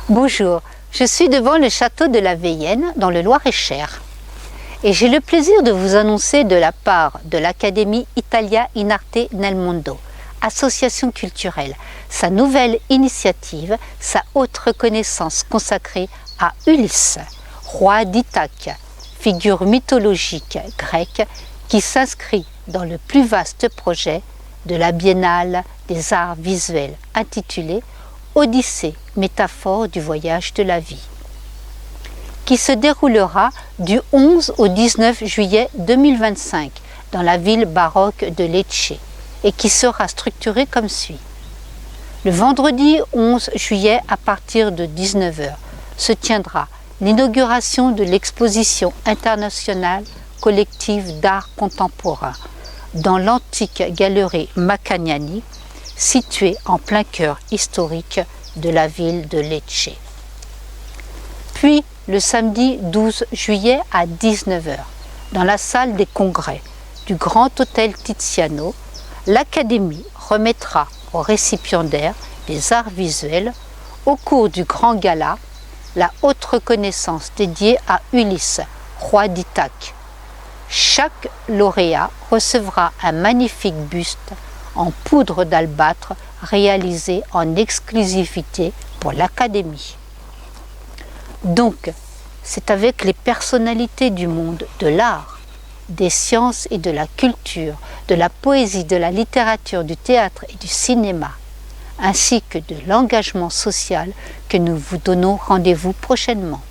Bonjour, je suis devant le château de la Veillenne dans le Loir-et-Cher et j'ai le plaisir de vous annoncer de la part de l'Académie Italia in Arte nel Mondo, association culturelle, sa nouvelle initiative, sa haute reconnaissance consacrée à Ulysse, roi d'Ithaque, figure mythologique grecque qui s'inscrit dans le plus vaste projet de la Biennale des arts visuels intitulée Odyssée, métaphore du voyage de la vie, qui se déroulera du 11 au 19 juillet 2025 dans la ville baroque de Lecce et qui sera structurée comme suit. Le vendredi 11 juillet à partir de 19 h se tiendra l'inauguration de l'exposition internationale collective d'art contemporain dans l'antique galerie Macagnani, située en plein cœur historique de la ville de Lecce. Puis, le samedi 12 juillet à 19 h, dans la salle des congrès du Grand Hôtel Tiziano, l'Académie remettra aux récipiendaires des arts visuels, au cours du grand gala, la haute reconnaissance dédiée à Ulysse, roi d'Ithaque. Chaque lauréat recevra un magnifique buste en poudre d'albâtre réalisé en exclusivité pour l'Académie. Donc, c'est avec les personnalités du monde de l'art, des sciences et de la culture, de la poésie, de la littérature, du théâtre et du cinéma, ainsi que de l'engagement social que nous vous donnons rendez-vous prochainement.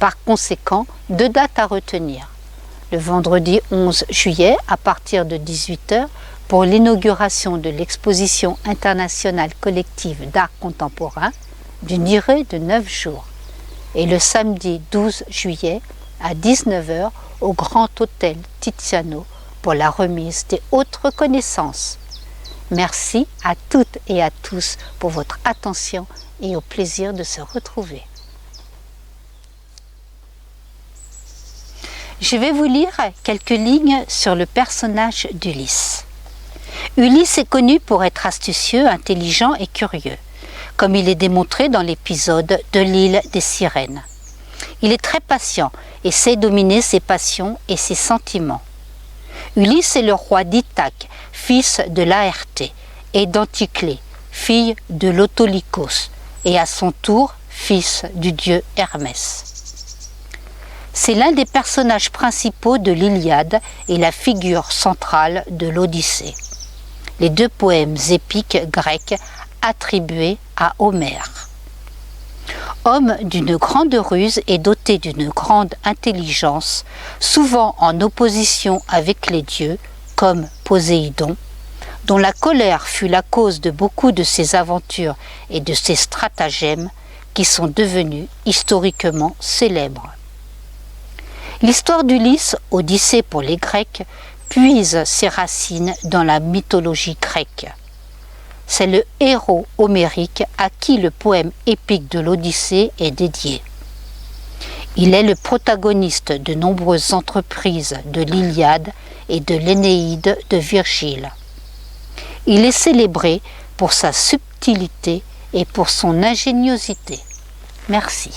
Par conséquent, 2 dates à retenir. Le vendredi 11 juillet à partir de 18 h pour l'inauguration de l'exposition internationale collective d'art contemporain d'une durée de 9 jours. Et le samedi 12 juillet à 19 h au Grand Hôtel Tiziano pour la remise des hautes reconnaissances. Merci à toutes et à tous pour votre attention et au plaisir de se retrouver. Je vais vous lire quelques lignes sur le personnage d'Ulysse. Ulysse est connu pour être astucieux, intelligent et curieux, comme il est démontré dans l'épisode de l'île des sirènes. Il est très patient et sait dominer ses passions et ses sentiments. Ulysse est le roi d'Ithaque, fils de Laërte, et d'Anticlée, fille de l'Autolycos, et à son tour fils du dieu Hermès. C'est l'un des personnages principaux de l'Iliade et la figure centrale de l'Odyssée, les 2 poèmes épiques grecs attribués à Homère. Homme d'une grande ruse et doté d'une grande intelligence, souvent en opposition avec les dieux, comme Poséidon, dont la colère fut la cause de beaucoup de ses aventures et de ses stratagèmes qui sont devenus historiquement célèbres. L'histoire d'Ulysse, Odyssée pour les Grecs, puise ses racines dans la mythologie grecque. C'est le héros homérique à qui le poème épique de l'Odyssée est dédié. Il est le protagoniste de nombreuses entreprises de l'Iliade et de l'Énéide de Virgile. Il est célébré pour sa subtilité et pour son ingéniosité. Merci.